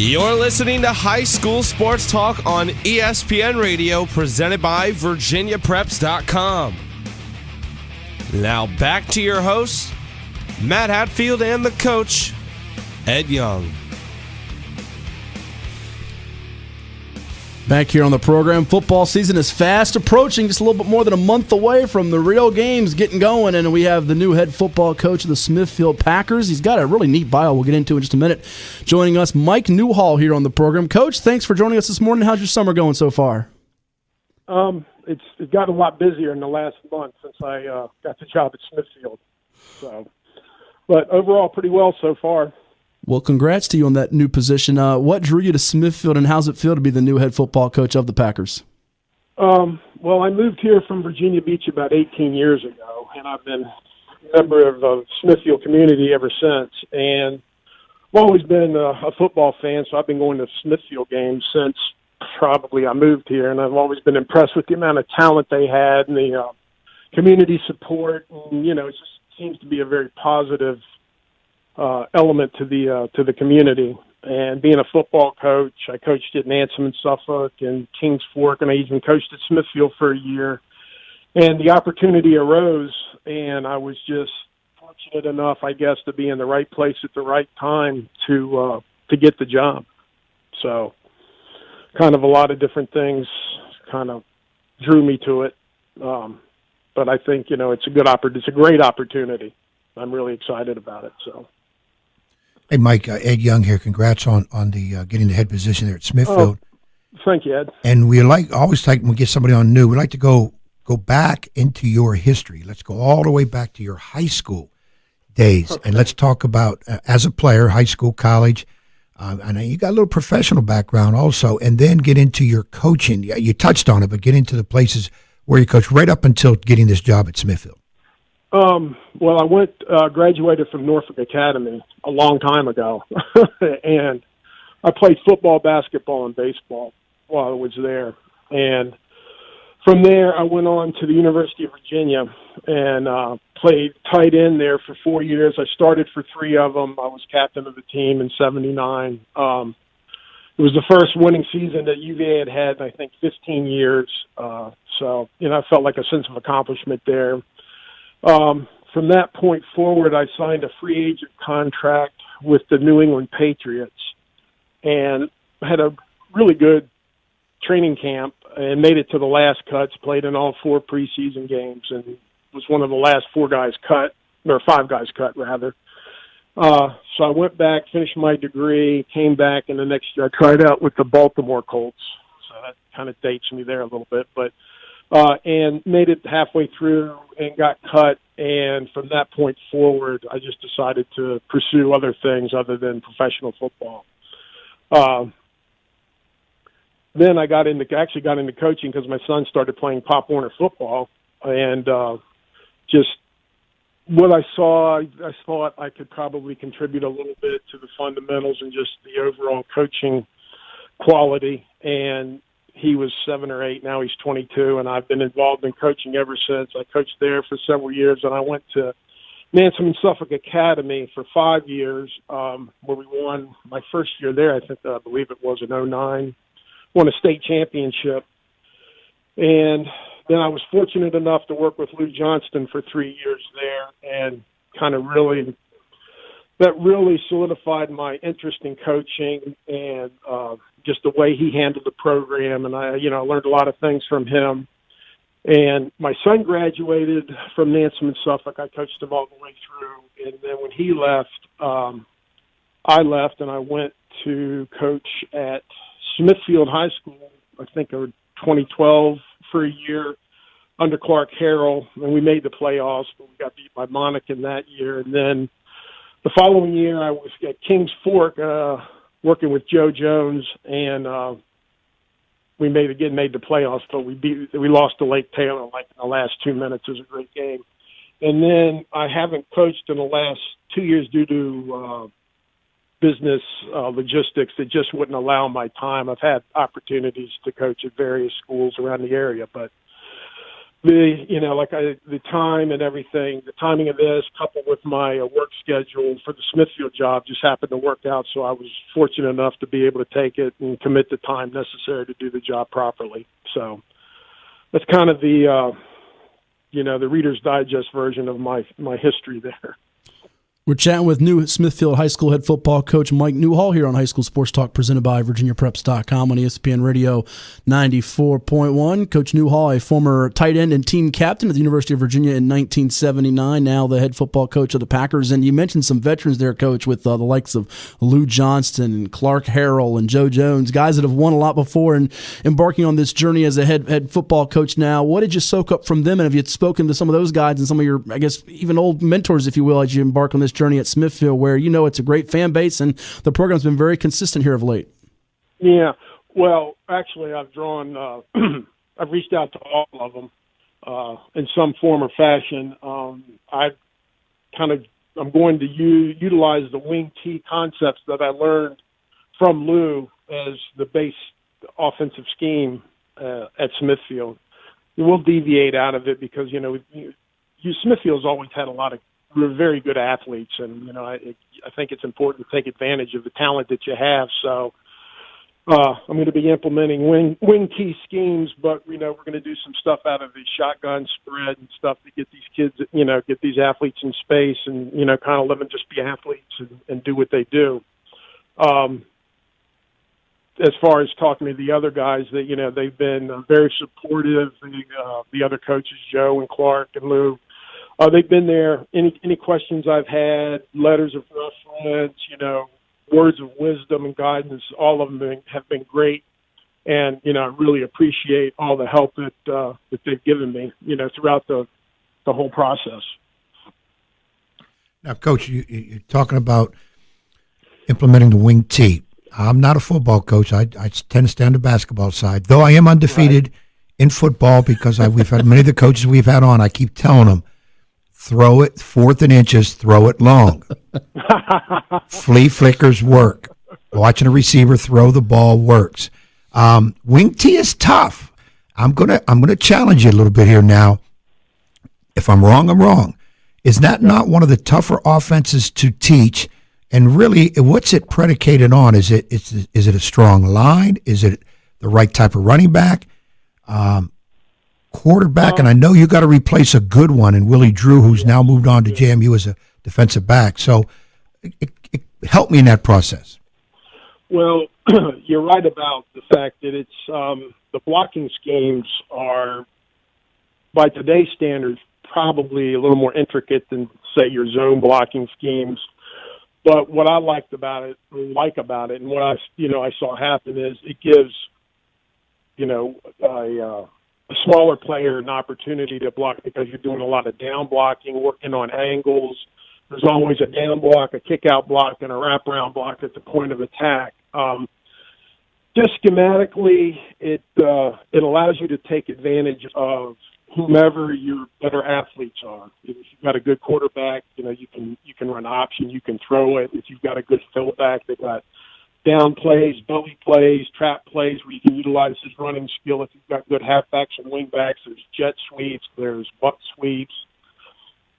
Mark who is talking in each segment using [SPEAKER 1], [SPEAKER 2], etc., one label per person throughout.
[SPEAKER 1] You're listening to High School Sports Talk on ESPN Radio, presented by VirginiaPreps.com. Now back to your hosts, Matt Hatfield and the coach, Ed Young.
[SPEAKER 2] Back here on the program, football season is fast approaching, just a little bit more than a month away from the real games getting going, and we have the new head football coach of the Smithfield Packers. He's got a really neat bio we'll get into in just a minute. Joining us, Mike Newhall here on the program. Coach, thanks for joining us this morning. How's your summer going so far?
[SPEAKER 3] It's gotten a lot busier in the last month since I got the job at Smithfield. But overall, pretty well so far.
[SPEAKER 2] Well, congrats to you on that new position. What drew you to Smithfield, and how's it feel to be the new head football coach of the Packers?
[SPEAKER 3] Well, I moved here from Virginia Beach about 18 years ago, and I've been a member of the Smithfield community ever since. And I've always been a football fan, so I've been going to Smithfield games since probably I moved here, and I've always been impressed with the amount of talent they had and the community support. And, it just seems to be a very positive element to the community. And being a football coach, I coached at Nansom and Suffolk and Kings Fork, and I even coached at Smithfield for a year. And the opportunity arose, and I was just fortunate enough, I guess, to be in the right place at the right time to get the job. So kind of a lot of different things kind of drew me to it. But I think, it's a great opportunity. I'm really excited about it. So.
[SPEAKER 4] Hey, Mike, Ed Young here. Congrats on the getting the head position there at Smithfield.
[SPEAKER 3] Thank you, Ed. And
[SPEAKER 4] we always like when we get somebody on new, we like to go back into your history. Let's go all the way back to your high school days, and let's talk about as a player, high school, college. I know you got a little professional background also, and then get into your coaching. You touched on it, but get into the places where you coached right up until getting this job at Smithfield.
[SPEAKER 3] Well, I graduated from Norfolk Academy a long time ago, and I played football, basketball, and baseball while I was there. And from there, I went on to the University of Virginia and played tight end there for 4 years. I started for 3 of them. I was captain of the team in '79. It was the first winning season that UVA had in, I think, 15 years. So, I felt like a sense of accomplishment there. From that point forward, I signed a free agent contract with the New England Patriots and had a really good training camp and made it to the last cuts, played in all 4 preseason games, and was one of the last 4 guys cut, or 5 guys cut, rather. So I went back, finished my degree, came back, and the next year I tried out with the Baltimore Colts. So that kind of dates me there a little bit, but and made it halfway through and got cut. And from that point forward, I just decided to pursue other things other than professional football. Then I got into coaching because my son started playing Pop Warner football, and just what I saw, I thought I could probably contribute a little bit to the fundamentals and just the overall coaching quality. And he was 7 or 8. Now he's 22, and I've been involved in coaching ever since. I coached there for several years, and I went to Nansom and Suffolk Academy for 5 years, where we won my first year there. I believe it was in '09, won a state championship. And then I was fortunate enough to work with Lou Johnston for 3 years there, and kind of that really solidified my interest in coaching and just the way he handled the program. And I learned a lot of things from him. And my son graduated from Nansom and Suffolk. I coached him all the way through. And then when he left, I left and I went to coach at Smithfield High School, I think in 2012 for a year under Clark Harrell. And we made the playoffs, but we got beat by Monacan that year. And then the following year I was at Kings Fork, working with Joe Jones, and we made the playoffs, but we lost to Lake Taylor like in the last 2 minutes. It was a great game. And then I haven't coached in the last 2 years due to business logistics that just wouldn't allow my time. I've had opportunities to coach at various schools around the area, but the time and everything, the timing of this coupled with my work schedule for the Smithfield job just happened to work out. So I was fortunate enough to be able to take it and commit the time necessary to do the job properly. So that's kind of the Reader's Digest version of my history there.
[SPEAKER 2] We're chatting with new Smithfield High School head football coach Mike Newhall here on High School Sports Talk, presented by VirginiaPreps.com on ESPN Radio 94.1. Coach Newhall, a former tight end and team captain at the University of Virginia in 1979, now the head football coach of the Packers. And you mentioned some veterans there, Coach, with the likes of Lou Johnston and Clark Harrell and Joe Jones, guys that have won a lot before and embarking on this journey as a head football coach now. What did you soak up from them? And have you spoken to some of those guys and some of your, I guess, even old mentors, if you will, as you embark on this journey at Smithfield, where it's a great fan base and the program's been very consistent here of late?
[SPEAKER 3] Yeah, well, actually, I've drawn, I've reached out to all of them in some form or fashion. I'm going to utilize the wing T concepts that I learned from Lou as the base offensive scheme at Smithfield. We'll deviate out of it because Smithfield's always had a lot of very good athletes, and I think it's important to take advantage of the talent that you have. So I'm going to be implementing wing key schemes, but we're going to do some stuff out of the shotgun spread and stuff to get these kids, get these athletes in space and kind of let them just be athletes and do what they do. As far as talking to the other guys, that they've been very supportive. The other coaches, Joe and Clark and Lou. They've been there. Any questions I've had, letters of reference, words of wisdom and guidance, all of them have been great. And, I really appreciate all the help that they've given me, throughout the whole process.
[SPEAKER 4] Now, Coach, you're talking about implementing the wing T. I'm not a football coach. I tend to stay on the basketball side, though I am undefeated in football because we've had many of the coaches we've had on. I keep telling them, throw it 4th and inches, throw it long. Flea flickers work. Watching a receiver throw the ball works. Wing T is tough. I'm gonna challenge you a little bit here now. If I'm wrong, I'm wrong. Is that not one of the tougher offenses to teach? And really, what's it predicated on? Is it a strong line? Is it the right type of running back? Quarterback, and I know you got to replace a good one in Willie Drew, who's now moved on to JMU as a defensive back. So help me in that process.
[SPEAKER 3] Well, you're right about the fact that it's the blocking schemes are, by today's standards, probably a little more intricate than, say, your zone blocking schemes. But what I like about it, and what I saw happen is it gives, a smaller player an opportunity to block because you're doing a lot of down blocking, working on angles. There's always a down block, a kick-out block, and a wraparound block at the point of attack. Just schematically, it allows you to take advantage of whomever your better athletes are. If you've got a good quarterback, you can run option, you can throw it. If you've got a good fullback, they've got down plays, belly plays, trap plays where you can utilize his running skill. If you've got good halfbacks and wingbacks, there's jet sweeps, there's butt sweeps.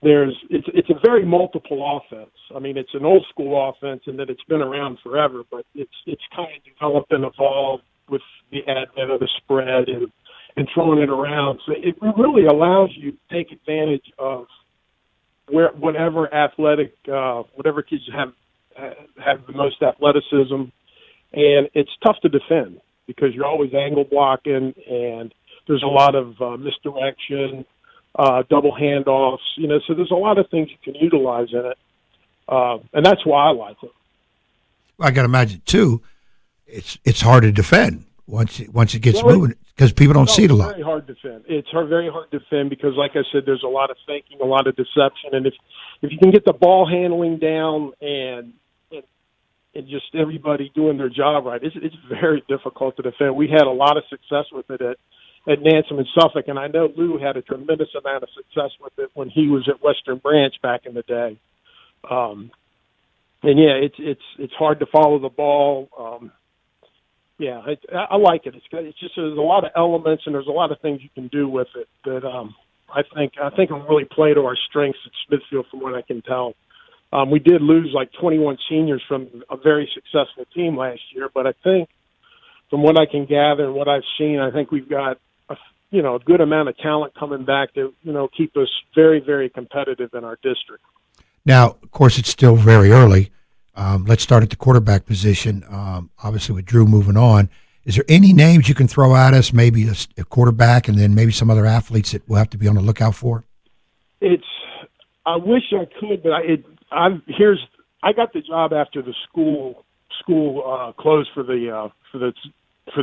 [SPEAKER 3] It's a very multiple offense. I mean, it's an old school offense in that it's been around forever, but it's kind of developed and evolved with the advent of the spread and throwing it around. So it really allows you to take advantage of whatever kids have the most athleticism, and it's tough to defend because you're always angle blocking, and there's a lot of misdirection, double handoffs, so there's a lot of things you can utilize in it, and that's why I like it.
[SPEAKER 4] Well, I got to imagine too, it's hard to defend once it gets moving because people don't see it a lot.
[SPEAKER 3] It's very hard to defend. It's very hard to defend because, like I said, there's a lot of thinking, a lot of deception, and if you can get the ball handling down and just everybody doing their job right, it's very difficult to defend. We had a lot of success with it at Nansom and Suffolk, and I know Lou had a tremendous amount of success with it when he was at Western Branch back in the day. And yeah, it's hard to follow the ball. I like it. It's just there's a lot of elements and there's a lot of things you can do with it that I think it'll really play to our strengths at Smithfield from what I can tell. We did lose like 21 seniors from a very successful team last year, but I think from what I can gather and what I've seen, I think we've got a good amount of talent coming back to, keep us very, very competitive in our district.
[SPEAKER 4] Now, of course, it's still very early. Let's start at the quarterback position. Obviously, with Drew moving on, is there any names you can throw at us, maybe a quarterback and then maybe some other athletes that we'll have to be on the lookout for?
[SPEAKER 3] I wish I could, but I got the job after the school closed for the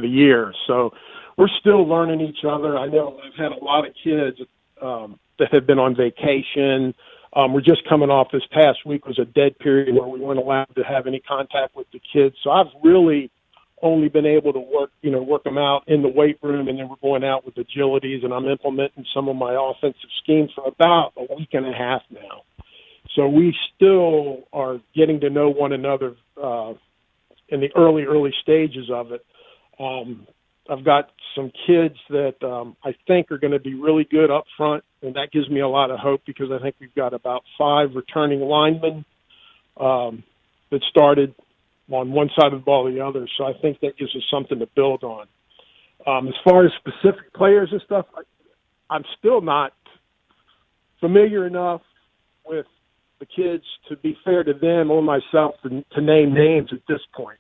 [SPEAKER 3] year, so we're still learning each other. I know I've had a lot of kids that have been on vacation. We're just coming off this past week was a dead period where we weren't allowed to have any contact with the kids. So I've really only been able to work them out in the weight room, and then we're going out with agilities, and I'm implementing some of my offensive schemes for about a week and a half now. So we still are getting to know one another in the early stages of it. I've got some kids that I think are going to be really good up front, and that gives me a lot of hope because I think we've got about 5 returning linemen that started on one side of the ball or the other. So I think that gives us something to build on. As far as specific players and stuff, I'm still not familiar enough with the kids to be fair to them or myself to name names at this point.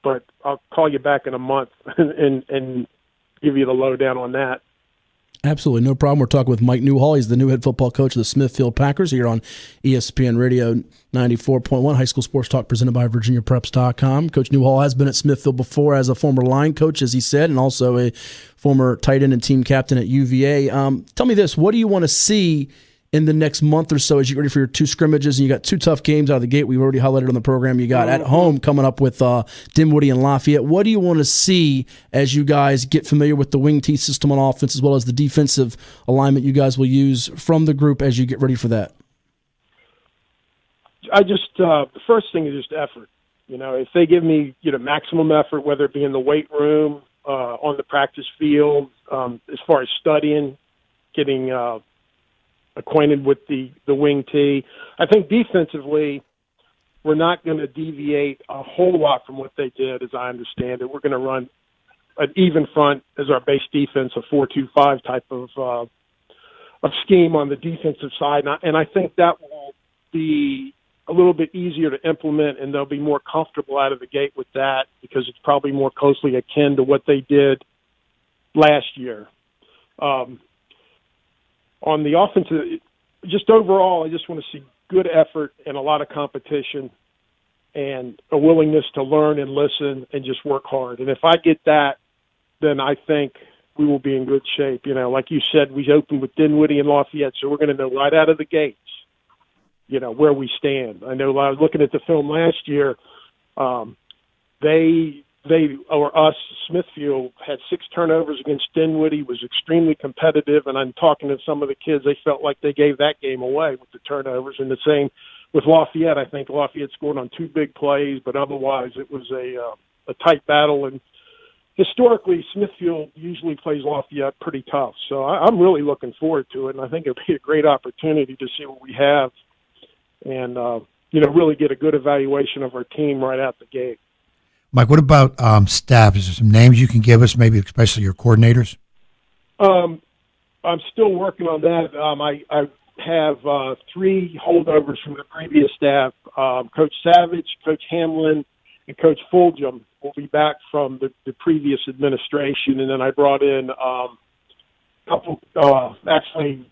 [SPEAKER 3] But I'll call you back in a month and give you the lowdown on that.
[SPEAKER 2] Absolutely, no problem. We're talking with Mike Newhall. He's the new head football coach of the Smithfield Packers here on ESPN Radio 94.1, high school sports talk presented by VirginiaPreps.com. Coach Newhall has been at Smithfield before as a former line coach, as he said, and also a former tight end and team captain at UVA. Tell me this, what do you want to see in the next month or so as you get ready for your 2 scrimmages, and you got 2 tough games out of the gate? We've already highlighted on the program. You got at home coming up with Dinwiddie and Lafayette. What do you want to see as you guys get familiar with the wing T system on offense as well as the defensive alignment you guys will use from the group as you get ready for that?
[SPEAKER 3] The first thing is just effort. If they give me maximum effort, whether it be in the weight room, on the practice field, as far as studying, getting acquainted with the wing T. I think defensively, we're not going to deviate a whole lot from what they did, as I understand it. We're going to run an even front as our base defense, a 4-2-5 type of scheme on the defensive side. And I think that will be a little bit easier to implement, and they'll be more comfortable out of the gate with that because it's probably more closely akin to what they did last year. On the offensive, just overall, I just want to see good effort and a lot of competition and a willingness to learn and listen and just work hard. And if I get that, then I think we will be in good shape. Like you said, we opened with Dinwiddie and Lafayette, so we're going to know right out of the gates, where we stand. I know I was looking at the film last year. Smithfield had 6 turnovers against Dinwiddie, was extremely competitive, and I'm talking to some of the kids, they felt like they gave that game away with the turnovers, and the same with Lafayette. I think Lafayette scored on 2 big plays, but otherwise it was a tight battle, and historically Smithfield usually plays Lafayette pretty tough, so I'm really looking forward to it, and I think it'll be a great opportunity to see what we have and really get a good evaluation of our team right out the gate.
[SPEAKER 4] Mike, what about staff? Is there some names you can give us, maybe especially your coordinators?
[SPEAKER 3] I'm still working on that. I have 3 holdovers from the previous staff. Coach Savage, Coach Hamlin, and Coach Fulgham will be back from the previous administration. And then I brought in a couple, actually,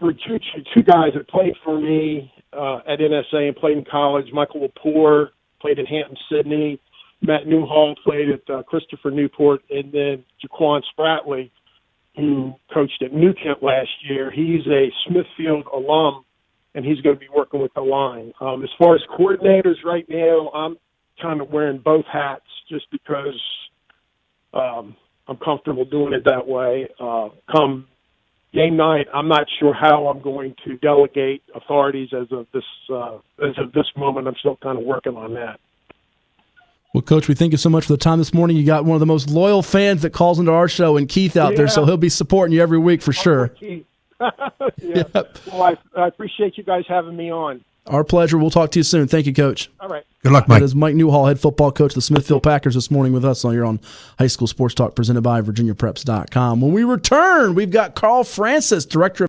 [SPEAKER 3] two guys that played for me at NSA and played in college. Michael Lepore played at Hampton-Sydney. Matt Newhall played at Christopher Newport, and then Jaquan Spratley, who coached at New Kent last year. He's a Smithfield alum, and he's going to be working with the line. As far as coordinators right now, I'm kind of wearing both hats just because I'm comfortable doing it that way. Come game night, I'm not sure how I'm going to delegate authorities as of this moment. I'm still kind of working on that.
[SPEAKER 2] Well, Coach, we thank you so much for the time this morning. You got one of the most loyal fans that calls into our show, and Keith out there, so he'll be supporting you every week for sure.
[SPEAKER 3] Yeah.
[SPEAKER 2] Yep.
[SPEAKER 3] Well, I appreciate you guys having me on.
[SPEAKER 2] Our pleasure. We'll talk to you soon. Thank you, Coach.
[SPEAKER 3] All right.
[SPEAKER 4] Good luck,
[SPEAKER 2] That
[SPEAKER 4] Mike.
[SPEAKER 2] is Mike Newhall, head football coach of the Smithfield Packers, this morning with us here on High School Sports Talk, presented by VirginiaPreps.com. When we return, we've got Carl Francis, director of